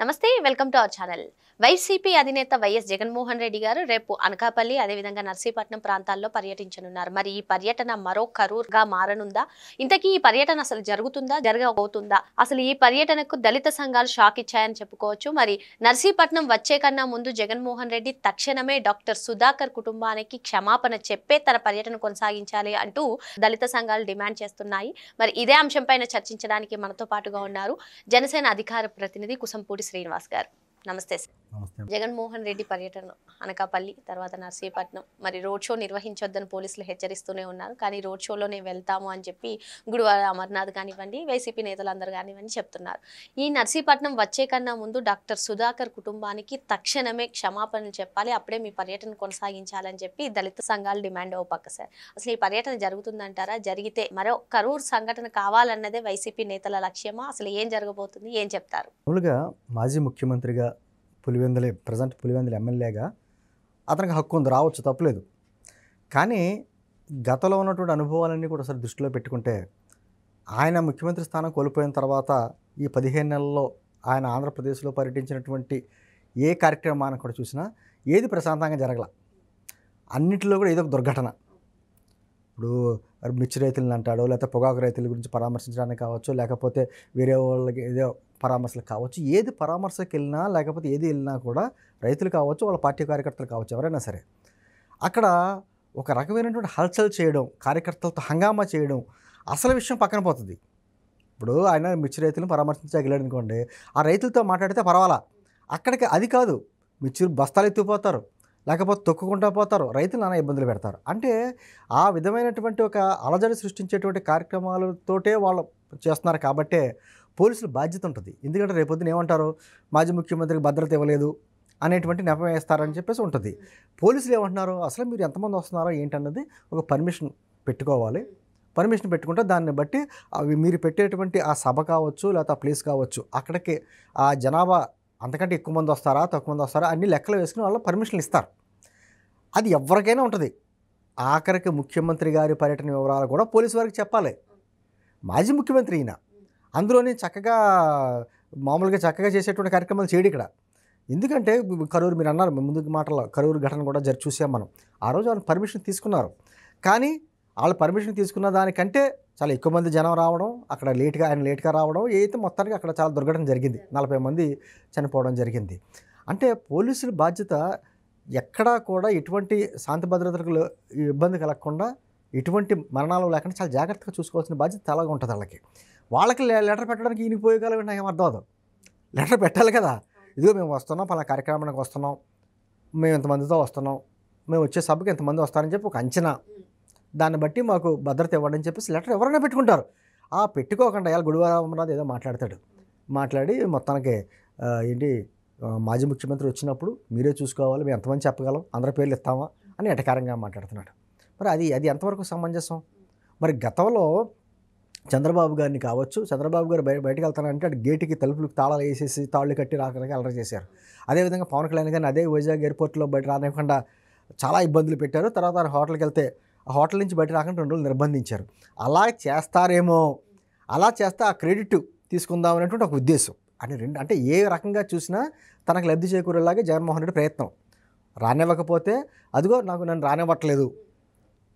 నమస్తే welcome to our channel. YCP అధినేత YS Jaganmohan Reddy గారు రేపు అనకాపల్లి అదేవిధంగా నర్సీపట్నం ప్రాంతాల్లో పర్యటించనున్నారు. మరి ఈ పర్యటన మరో కరూర్గా మారనుందా? ఇంతకీ ఈ పర్యటన అసలు జరుగుతుందా, జరగబోతుందా? అసలు ఈ పర్యటనకు దళిత సంఘాలు షాక్ ఇచ్చాయని చెప్పుకోవచ్చు. మరి నర్సీపట్నం వచ్చే కన్నా ముందు జగన్మోహన్ రెడ్డి తక్షణమే డాక్టర్ సుధాకర్ కుటుంబానికి క్షమాపణ చెప్పే తన పర్యటన కొనసాగించాలి అంటూ దళిత సంఘాలు డిమాండ్ చేస్తున్నాయి. మరి ఇదే అంశంపైన చర్చించడానికి మనతో పాటుగా ఉన్నారు జనసేన అధికార ప్రతినిధి కుసంపూడి శ్రీనివాస్ గారు. నమస్తే సార్. నమస్తే. జగన్మోహన్ రెడ్డి పర్యటన అనకాపల్లి తర్వాత నర్సీపట్నం, మరి రోడ్ షో నిర్వహించొద్దని పోలీసులు హెచ్చరిస్తూనే ఉన్నారు. కానీ రోడ్ షోలోనే వెళ్తాము అని చెప్పి గుడివాడ అమర్నాథ్ కానివ్వండి, వైసీపీ నేతలందరూ కానివ్వండి చెప్తున్నారు. ఈ నర్సీపట్నం వచ్చే కన్నా ముందు డాక్టర్ సుధాకర్ కుటుంబానికి తక్షణమే క్షమాపణలు చెప్పాలి, అప్పుడే మీ పర్యటన కొనసాగించాలని చెప్పి దళిత సంఘాలు డిమాండ్ ఓ పక్క సార్. అసలు ఈ పర్యటన జరుగుతుందంటారా? జరిగితే మరో కరూర్ సంఘటన కావాలన్నదే వైసీపీ నేతల లక్ష్యమా? అసలు ఏం జరగబోతుంది, ఏం చెప్తారు? మామూలుగా మాజీ ముఖ్యమంత్రిగా ప్రజెంట్ పులివెందుల ఎమ్మెల్యేగా అతనికి హక్కు ఉంది, రావచ్చు, తప్పులేదు. కానీ గతంలో ఉన్నటువంటి అనుభవాలన్నీ కూడా ఒకసారి దృష్టిలో పెట్టుకుంటే ఆయన ముఖ్యమంత్రి స్థానం కోల్పోయిన తర్వాత ఈ 15 నెలల్లో ఆయన ఆంధ్రప్రదేశ్లో పర్యటించినటువంటి ఏ కార్యక్రమాన్ని కూడా చూసినా ఏది ప్రశాంతంగా జరగల. అన్నింటిలో కూడా ఏదో ఒక దుర్ఘటన. ఇప్పుడు మిర్చి రైతులను అంటాడు, లేకపోతే పొగాకు రైతుల గురించి పరామర్శించడానికి కావచ్చు, లేకపోతే వేరే వాళ్ళకి ఏదో పరామర్శలు కావచ్చు. ఏది పరామర్శకు వెళ్ళినా లేకపోతే ఏది వెళ్ళినా కూడా రైతులు కావచ్చు, వాళ్ళ పార్టీ కార్యకర్తలు కావచ్చు, ఎవరైనా సరే అక్కడ ఒక రకమైనటువంటి హల్చల్ చేయడం, కార్యకర్తలతో హంగామా చేయడం, అసలు విషయం పక్కన పోతుంది. ఇప్పుడు ఆయన మిర్చి రైతులను పరామర్శించగలిగాడు అనుకోండి, ఆ రైతులతో మాట్లాడితే పర్వాలా. అక్కడికి అది కాదు, మిర్చి బస్తాలు ఎత్తుకుపోతారు, లేకపోతే తొక్కుకుంటూ పోతారు, రైతులు నానా ఇబ్బందులు పెడతారు. అంటే ఆ విధమైనటువంటి ఒక అలజడి సృష్టించేటువంటి కార్యక్రమాలతోటే వాళ్ళు చేస్తున్నారు. కాబట్టే పోలీసులు బాధ్యత ఉంటుంది. ఎందుకంటే రేపొద్దున ఏమంటారు, మాజీ ముఖ్యమంత్రికి భద్రత ఇవ్వలేదు అనేటువంటి నెపం వేస్తారని చెప్పేసి ఉంటుంది. పోలీసులు ఏమంటున్నారు, అసలు మీరు ఎంతమంది వస్తున్నారో ఏంటన్నది ఒక పర్మిషన్ పెట్టుకోవాలి. పర్మిషన్ పెట్టుకుంటే దాన్ని బట్టి అవి మీరు పెట్టేటువంటి ఆ సభ కావచ్చు, లేకపోతే ఆ ప్లేస్ కావచ్చు, అక్కడికి ఆ జనాభా అంతకంటే ఎక్కువ మంది వస్తారా, తక్కువ మంది వస్తారా అన్ని లెక్కలు వేసుకుని వాళ్ళు పర్మిషన్లు ఇస్తారు. అది ఎవరికైనా ఉంటుంది. ఆఖరికి ముఖ్యమంత్రి గారి పర్యటన వివరాలు కూడా పోలీసు వారికి చెప్పాలి. మాజీ ముఖ్యమంత్రి ఈయన, అందులోని మామూలుగా చక్కగా చేసేటువంటి కార్యక్రమాలు చేయడు ఇక్కడ. ఎందుకంటే కరూరు, మీరు అన్నారు ముందు మాటల్లో, కరూరు ఘటన కూడా చూసాం మనం. ఆ రోజు వాళ్ళు పర్మిషన్ తీసుకున్నారు. కానీ వాళ్ళు పర్మిషన్ తీసుకున్న దానికంటే చాలా ఎక్కువ మంది జనం రావడం, అక్కడ ఆయన లేట్గా రావడం, అయితే మొత్తానికి అక్కడ చాలా దుర్ఘటన జరిగింది. 40 మంది చనిపోవడం జరిగింది. అంటే పోలీసుల బాధ్యత ఎక్కడా కూడా ఎటువంటి శాంతి భద్రతలకు ఇబ్బంది కలగకుండా, ఎటువంటి మరణాలు లేకుండా చాలా జాగ్రత్తగా చూసుకోవాల్సిన బాధ్యత చాలాగా ఉంటుంది వాళ్ళకి లెటర్ పెట్టడానికి ఈయనకి పోయే కాలం నాకు ఏం అర్థం అవ్వదు. లెటర్ పెట్టాలి కదా, ఇదిగో మేము వస్తున్నాం, పలానా కార్యక్రమానికి వస్తున్నాం, మేము ఇంతమందితో వస్తున్నాం, మేము వచ్చే సభకి ఎంతమంది వస్తారని చెప్పి ఒక అంచనా, దాన్ని బట్టి మాకు భద్రత ఇవ్వండి అని చెప్పేసి లెటర్ ఎవరైనా పెట్టుకుంటారు. పెట్టుకోకుండా ఇవాళ గుడివాడ అమర్నాథ్ ఏదో మాట్లాడి మొత్తానికి మాజీ ముఖ్యమంత్రి వచ్చినప్పుడు మీరే చూసుకోవాలి, మేము ఎంతమంది చెప్పగలం, అందరి పేర్లు ఇస్తామా అని ఎటకారంగా మాట్లాడుతున్నాడు. మరి అది ఎంతవరకు సమంజసం? మరి గతంలో చంద్రబాబు గారిని కావచ్చు, చంద్రబాబు గారు బయటకు వెళ్తానంటే అటు గేటుకి తలుపులకు తాళాలు వేసేసి తాళ్ళు కట్టి రాకడానికి అలర చేశారు. అదేవిధంగా పవన్ కళ్యాణ్ గారిని అదే వైజాగ్ ఎయిర్పోర్ట్లో బయట రానివ్వకుండా చాలా ఇబ్బందులు పెట్టారు. తర్వాత ఆయన హోటల్కి వెళ్తే ఆ హోటల్ నుంచి బయట రాకుండా 2 రోజులు నిర్బంధించారు. అలా చేస్తారేమో, అలా చేస్తే ఆ క్రెడిట్ తీసుకుందాం అనేటువంటి ఒక ఉద్దేశం అని అంటే ఏ రకంగా చూసినా తనకు లబ్ధి చేకూరేలాగే జగన్మోహన్ రెడ్డి ప్రయత్నం. రానివ్వకపోతే అదిగో నన్ను రానివ్వట్లేదు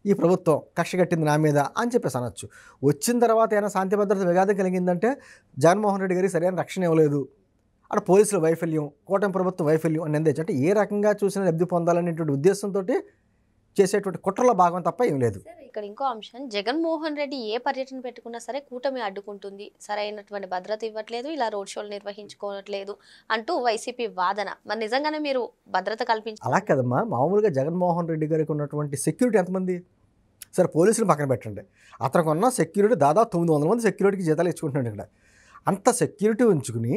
ఈ ప్రభుత్వం, కక్ష కట్టింది నా మీద అని చెప్పేసి అనొచ్చు. వచ్చిన తర్వాత ఏమైనా శాంతి భద్రత విఘాతం కలిగిందంటే జగన్మోహన్ రెడ్డి గారికి సరైన రక్షణ ఇవ్వలేదు, అక్కడ పోలీసుల వైఫల్యం, కూటమి ప్రభుత్వం వైఫల్యం అని నిందించు. అంటే ఏ రకంగా చూసినా లబ్ధి పొందాలనేటువంటి ఉద్దేశంతో చేసేటువంటి కుట్రలో భాగం తప్ప ఏం లేదు. ఇక్కడ ఇంకో అంశం, జగన్మోహన్ రెడ్డి ఏ పర్యటన పెట్టుకున్నా సరే కూటమి అడ్డుకుంటుంది, సరైనటువంటి భద్రత ఇవ్వట్లేదు, ఇలా రోడ్ షోలు నిర్వహించుకోవట్లేదు అంటూ వైసీపీ వాదన. మరి నిజంగానే మీరు భద్రత కల్పించారు? అలా కదమ్మా, మామూలుగా జగన్మోహన్ రెడ్డి గారికి ఉన్నటువంటి సెక్యూరిటీ ఎంతమంది? సరే పోలీసులు పక్కన పెట్టండి, అతనికి ఉన్న సెక్యూరిటీ దాదాపు 900 మంది సెక్యూరిటీకి జీతాలు ఇచ్చుకుంటున్నాడు ఇక్కడ. అంత సెక్యూరిటీ ఉంచుకుని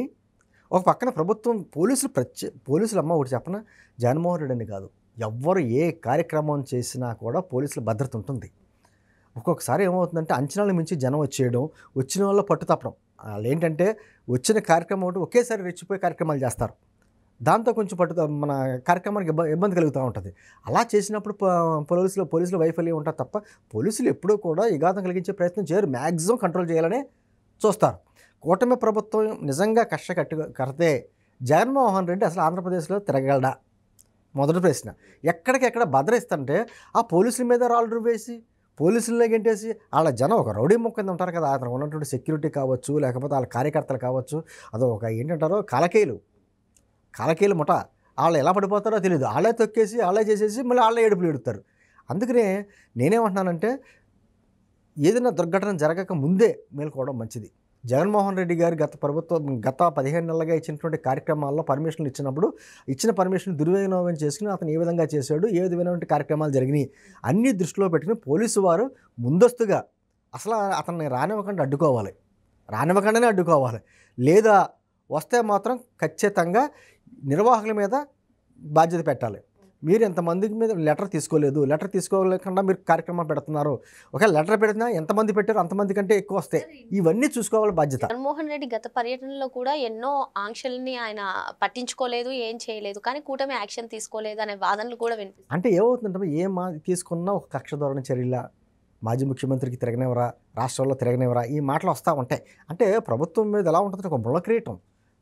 ఒక పక్కన ప్రభుత్వం పోలీసులు అమ్మ ఒకటి చెప్పన, జగన్మోహన్ రెడ్డి అని కాదు, ఎవ్వరు ఏ కార్యక్రమం చేసినా కూడా పోలీసుల భద్రత ఉంటుంది. ఒక్కొక్కసారి ఏమవుతుందంటే అంచనాలు మించి జనం వచ్చేయడం, వచ్చిన వాళ్ళ పట్టు తప్పడం. వాళ్ళు ఏంటంటే వచ్చిన కార్యక్రమం ఒకటి ఒకేసారి రెచ్చిపోయే కార్యక్రమాలు చేస్తారు, దాంతో కొంచెం మన కార్యక్రమానికి ఇబ్బంది కలుగుతూ ఉంటుంది. అలా చేసినప్పుడు పోలీసుల వైఫల్యం ఉంటుంది తప్ప పోలీసులు ఎప్పుడూ కూడా విఘాతం కలిగించే ప్రయత్నం చేయరు, మ్యాక్సిమం కంట్రోల్ చేయాలనే చూస్తారు. కూటమి ప్రభుత్వం నిజంగా కడితే జగన్మోహన్ రెడ్డి అసలు ఆంధ్రప్రదేశ్లో తిరగలడా? మొదటి ప్రశ్న. ఎక్కడికెక్కడ భద్రయిస్తుంటే ఆ పోలీసుల మీద రాళ్ళు వేసి పోలీసులనే గెంటేసి వాళ్ళ జనం ఒక రౌడీ ముక్క కింద ఉంటారు కదా, అతను ఉన్నటువంటి సెక్యూరిటీ కావచ్చు, లేకపోతే వాళ్ళ కార్యకర్తలు కావచ్చు, అదో ఒక ఏంటంటారో కాలకేలు ముఠ. వాళ్ళు ఎలా పడిపోతారో తెలియదు. వాళ్ళే తొక్కేసి వాళ్ళే చేసేసి మళ్ళీ వాళ్ళే ఏడుపులు ఏడుతారు. అందుకనే నేనేమంటున్నానంటే ఏదైనా దుర్ఘటన జరగక ముందే మేల్కోవడం మంచిది. జగన్మోహన్ రెడ్డి గారు గత 15 నెలలుగా ఇచ్చినటువంటి కార్యక్రమాల్లో పర్మిషన్లు ఇచ్చిన పర్మిషన్ దుర్వినియోగం చేసుకుని అతను ఏ విధంగా చేశాడు, ఏ విధమైనటువంటి కార్యక్రమాలు జరిగినాయి అన్నీ దృష్టిలో పెట్టుకుని పోలీసు వారు ముందస్తుగా అసలు అతన్ని రానివ్వకుండానే అడ్డుకోవాలి. లేదా వస్తే మాత్రం ఖచ్చితంగా నిర్వాహకుల మీద బాధ్యత పెట్టాలి. మీరు ఎంతమందికి మీద లెటర్ తీసుకోలేకుండా మీరు కార్యక్రమం పెడుతున్నారు. ఒకవేళ లెటర్ పెడినా ఎంతమంది పెట్టారో అంతమంది కంటే ఎక్కువ వస్తాయి. ఇవన్నీ చూసుకోవాలి బాధ్యత. జగన్మోహన్ రెడ్డి గత పర్యటనలో కూడా ఎన్నో ఆంక్షల్ని ఆయన పట్టించుకోలేదు, ఏం చేయలేదు, కానీ కూటమి యాక్షన్ తీసుకోలేదు అనే వాదనలు కూడా వినిపిస్తాయి. అంటే ఏమవుతుందంటే తీసుకున్నా ఒక కక్ష ధోరణి చర్యల, మాజీ ముఖ్యమంత్రికి తిరగనివరా, రాష్ట్రంలో తిరగనివరా, ఈ మాటలు వస్తూ ఉంటాయి. అంటే ప్రభుత్వం మీద ఎలా ఉంటుందంటే ఒక ముళ్ళ కిరీటం,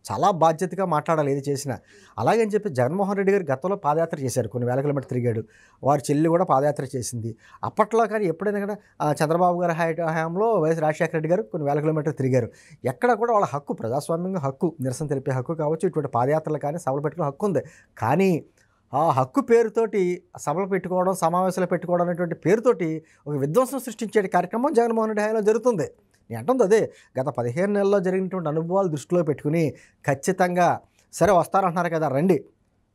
చాలా బాధ్యతగా మాట్లాడాలి ఏది చేసినా. అలాగని చెప్పి జగన్మోహన్ రెడ్డి గారు గతంలో పాదయాత్ర చేశారు, కొన్ని వేల కిలోమీటర్ తిరిగాడు. వారి చెల్లి కూడా పాదయాత్ర చేసింది. అప్పట్లో కానీ ఎప్పుడైనా కూడా చంద్రబాబు గారి హయాంలో వైఎస్ రాజశేఖర రెడ్డి గారు కొన్ని వేల కిలోమీటర్లు తిరిగారు. ఎక్కడ కూడా వాళ్ళ హక్కు, ప్రజాస్వామ్యంగా హక్కు, నిరసన తెలిపే హక్కు కావచ్చు, ఇటువంటి పాదయాత్రలు కానీ సభలు పెట్టుకునే హక్కు ఉంది. కానీ ఆ హక్కు పేరుతోటి సభలు పెట్టుకోవడం, సమావేశాలు పెట్టుకోవడం అనేటువంటి పేరుతోటి ఒక విధ్వంసం సృష్టించే కార్యక్రమం జగన్మోహన్ రెడ్డి హయాంలో జరుగుతుంది. నేను అంటుంది అదే, గత 15 నెలల్లో జరిగినటువంటి అనుభవాలు దృష్టిలో పెట్టుకుని ఖచ్చితంగా సరే వస్తారంటున్నారు కదా, రండి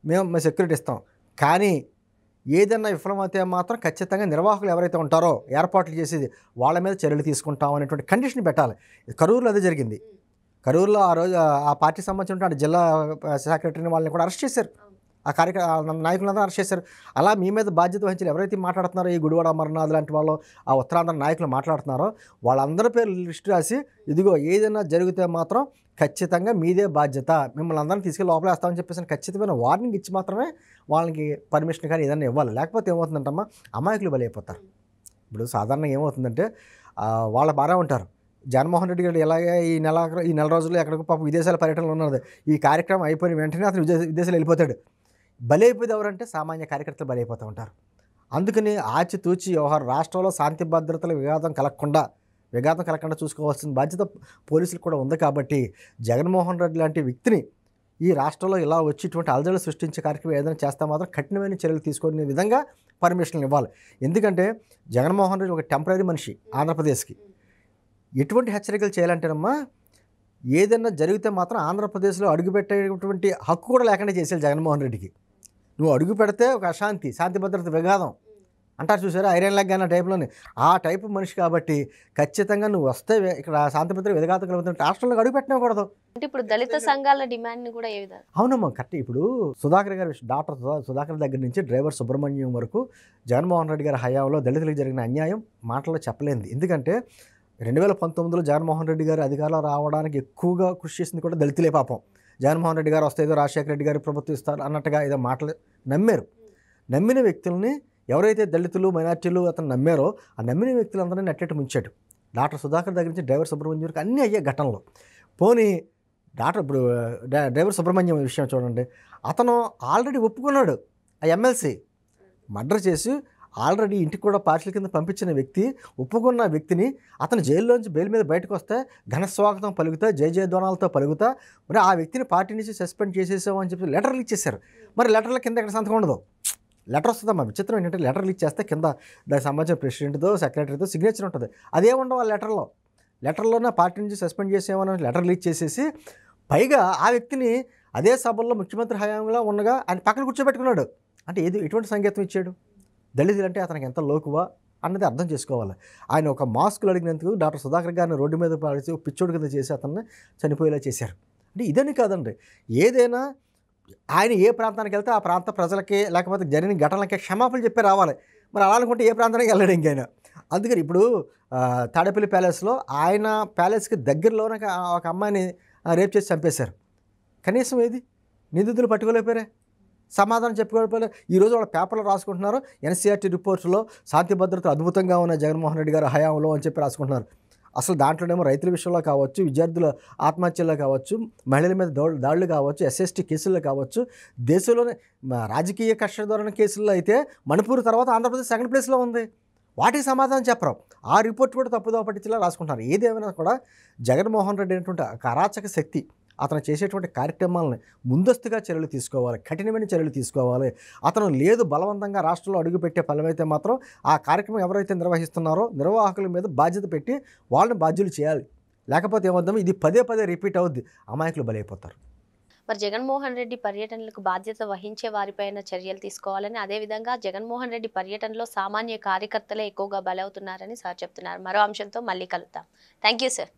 మేము సెక్యూరిటీ ఇస్తాం, కానీ ఏదైనా విఫలమైతే మాత్రం ఖచ్చితంగా నిర్వాహకులు ఎవరైతే ఉంటారో ఏర్పాట్లు చేసేది వాళ్ళ మీద చర్యలు తీసుకుంటాం అనేటువంటి కండిషన్ పెట్టాలి. కరూరులో అదే జరిగింది. కరూరులో ఆ రోజు ఆ పార్టీ సంబంధించిన జిల్లా సెక్రటరీని వాళ్ళని కూడా అరెస్ట్ చేశారు. ఆ నాయకులందరూ అరెస్ట్ చేశారు. అలా మీ మీద బాధ్యత వహించారు ఎవరైతే మాట్లాడుతున్నారో, ఈ గుడివాడ అమర్నాథ్ లాంటి వాళ్ళు, ఆ ఉత్తరాంధ్ర నాయకులు మాట్లాడుతున్నారో వాళ్ళందరి పేర్లు లిస్ట్ రాసి, ఇదిగో ఏదైనా జరిగితే మాత్రం ఖచ్చితంగా మీదే బాధ్యత, మిమ్మల్ని అందరినీ తీసుకెళ్ళి లోపలేస్తామని చెప్పేసి ఖచ్చితమైన వార్నింగ్ ఇచ్చి మాత్రమే వాళ్ళకి పర్మిషన్ కానీ ఏదైనా ఇవ్వాలి. లేకపోతే ఏమవుతుందంటమ్మా, అమాయకులు బలైపోతారు. ఇప్పుడు సాధారణంగా ఏమవుతుందంటే వాళ్ళ బాగా ఉంటారు. జగన్మోహన్ రెడ్డి గారు ఎలాగే ఈ నెల రోజుల్లో ఎక్కడికి పాపం విదేశాల పర్యటనలో ఉన్నది. ఈ కార్యక్రమం అయిపోయిన వెంటనే అతను విదేశాలు వెళ్ళిపోతాడు. బలైపోయేది ఎవరంటే సామాన్య కార్యకర్తలు బలైపోతూ ఉంటారు. అందుకని ఆచితూచి వ్యవహారం, రాష్ట్రంలో శాంతి భద్రతల విఘాతం కలగకుండా చూసుకోవాల్సిన బాధ్యత పోలీసులకు కూడా ఉంది. కాబట్టి జగన్మోహన్ రెడ్డి లాంటి వ్యక్తిని ఈ రాష్ట్రంలో ఇలా వచ్చేటువంటి అలజడులు సృష్టించే కార్యక్రమం ఏదైనా చేస్తే మాత్రం కఠినమైన చర్యలు తీసుకునే విధంగా పర్మిషన్లు ఇవ్వాలి. ఎందుకంటే జగన్మోహన్ రెడ్డి ఒక టెంపరీ మనిషి ఆంధ్రప్రదేశ్కి. ఎటువంటి హెచ్చరికలు చేయాలంటేనమ్మా, ఏదైనా జరిగితే మాత్రం ఆంధ్రప్రదేశ్లో అడుగుపెట్టేటువంటి హక్కు కూడా లేకుండా చేసేయాలి జగన్మోహన్ రెడ్డికి. నువ్వు అడుగు పెడితే ఒక శాంతి భద్రత విఘాతం అంటారు చూసారా, ఐరన్ లెగ్ అన్న టైప్లోనే ఆ టైపు మనిషి. కాబట్టి ఖచ్చితంగా నువ్వు వస్తే ఇక్కడ శాంతి భద్రత విఘాతం కలుగుతుంటే రాష్ట్రంలో అడుగు పెట్టినకూడదు. అంటే ఇప్పుడు దళిత సంఘాల డిమాండ్ని కూడా ఏ విధంగా? అవునమ్మా, కరెక్ట్. ఇప్పుడు సుధాకర్ గారి డాక్టర్ సుధాకర్ దగ్గర నుంచి డ్రైవర్ సుబ్రహ్మణ్యం వరకు జగన్మోహన్ రెడ్డి గారి హయాంలో దళితులకు జరిగిన అన్యాయం మాటల్లో చెప్పలేనిది. ఎందుకంటే 2019లో జగన్మోహన్ రెడ్డి గారు అధికారంలో రావడానికి ఎక్కువగా కృషి చేసింది కూడా దళితులే. పాపం జగన్మోహన్ రెడ్డి గారు వస్తే ఏదో రాజశేఖర రెడ్డి గారు ప్రభుత్వం ఇస్తారు అన్నట్టుగా ఏదో మాటలు నమ్మారు. నమ్మిన వ్యక్తుల్ని ఎవరైతే దళితులు, మైనార్టీలు అతను నమ్మారో ఆ నమ్మిన వ్యక్తులందరినీ నెట్టేట్టు ముంచాడు. డాక్టర్ సుధాకర్ దగ్గర నుంచి డ్రైవర్ సుబ్రహ్మణ్యం వరకు అన్నీ అయ్యే ఘటనలో. పోనీ ఇప్పుడు డ్రైవర్ సుబ్రహ్మణ్యం విషయం చూడండి, అతను ఆల్రెడీ ఒప్పుకున్నాడు. ఆ ఎమ్మెల్సీ మర్డర్ చేసి ఆల్రెడీ ఇంటికి కూడా పార్టీల కింద పంపించిన వ్యక్తి, ఒప్పుకున్న వ్యక్తిని అతను జైల్లోంచి బెయిల్ మీద బయటకు వస్తే ఘన స్వాగతం పలుకుతా, జయధ్వానాలతో పలుకుతా, మరి ఆ వ్యక్తిని పార్టీ నుంచి సస్పెండ్ చేసేసామని చెప్పి లెటర్లు ఇచ్చేశారు. మరి లెటర్ల కింద ఎక్కడ సంతకం ఉండదు. లెటర్ వస్తుందమ్మా, విచిత్రం ఏంటంటే లెటర్లు ఇచ్చేస్తే కింద దానికి సంబంధించిన ప్రెసిడెంట్తో, సెక్రటరీతో సిగ్నేచర్ ఉంటుంది. అదే ఉండవు ఆ లెటర్లోనే పార్టీ నుంచి సస్పెండ్ చేసేమని లెటర్లు ఇచ్చేసేసి, పైగా ఆ వ్యక్తిని అదే సభల్లో ముఖ్యమంత్రి హయాంలో ఉండగా ఆయన పక్కన కూర్చోబెట్టుకున్నాడు. అంటే ఎటువంటి సంకేతం ఇచ్చాడు? దళితులు అంటే అతనికి ఎంత లోకువా అన్నది అర్థం చేసుకోవాలి. ఆయన ఒక మాస్కులు అడిగినందుకు డాక్టర్ సుధాకర్ గారిని రోడ్డు మీద పడిచి పిచ్చోడి కింద చేసి అతన్ని చనిపోయేలా చేశారు. అంటే ఇదని కాదండి, ఏదైనా ఆయన ఏ ప్రాంతానికి వెళ్తే ఆ ప్రాంత ప్రజలకి లేకపోతే జరిగిన ఘటనలకి క్షమాపణలు చెప్పి రావాలి. మరి అలా అనుకుంటే ఏ ప్రాంతానికి వెళ్ళాడు ఇంకైనా. అందుకని ఇప్పుడు తాడేపల్లి ప్యాలెస్లో ఆయన ప్యాలెస్కి దగ్గరలోనే ఒక అమ్మాయిని రేప్ చేసి చంపేశారు. కనీసం ఏది నిందితులు పట్టుకోలేకపోయారే, సమాధానం చెప్పుకోలేకపోయారు. ఈరోజు వాళ్ళ పేపర్లో రాసుకుంటున్నారు, ఎన్సీఆర్టీ రిపోర్టులో శాంతి భద్రతలు అద్భుతంగా ఉన్న జగన్మోహన్ రెడ్డి గారు హయాంలో అని చెప్పి రాసుకుంటున్నారు. అసలు దాంట్లోనేమో రైతుల విషయంలో కావచ్చు, విద్యార్థుల ఆత్మహత్యల్లో కావచ్చు, మహిళల మీద దాడులు కావచ్చు, ఎస్ఎస్టీ కేసుల్లో కావచ్చు, దేశంలోనే రాజకీయ కక్ష ధోరణి కేసుల్లో అయితే మణిపూర్ తర్వాత ఆంధ్రప్రదేశ్ సెకండ్ ప్లేస్లో ఉంది. వాటికి సమాధానం చెప్పరు. ఆ రిపోర్ట్ కూడా తప్పుదోవ పట్టించేలా రాసుకుంటారు. ఏదేమైనా కూడా జగన్మోహన్ రెడ్డి అనేటువంటి ఒక అరాచక శక్తి అతను చేసేటువంటి కార్యక్రమాలని ముందస్తుగా చర్యలు తీసుకోవాలి, కఠినమైన చర్యలు తీసుకోవాలి. అతను లేదు బలవంతంగా రాష్ట్రంలో అడుగుపెట్టే ఫలమైతే మాత్రం ఆ కార్యక్రమం ఎవరైతే నిర్వహిస్తున్నారో నిర్వాహకుల మీద బాధ్యత పెట్టి వాళ్ళని బాధ్యులు చేయాలి. లేకపోతే ఏమవుతామో ఇది పదే పదే రిపీట్ అవుద్ది, అమాయకులు బలైపోతారు. మరి జగన్మోహన్ రెడ్డి పర్యటనలకు బాధ్యత వహించే వారిపైన చర్యలు తీసుకోవాలని, అదేవిధంగా జగన్మోహన్ రెడ్డి పర్యటనలో సామాన్య కార్యకర్తలే ఎక్కువగా బలవుతున్నారని సార్ చెప్తున్నారు. మరో అంశంతో మళ్ళీ కలుద్దాం. Thank you sir.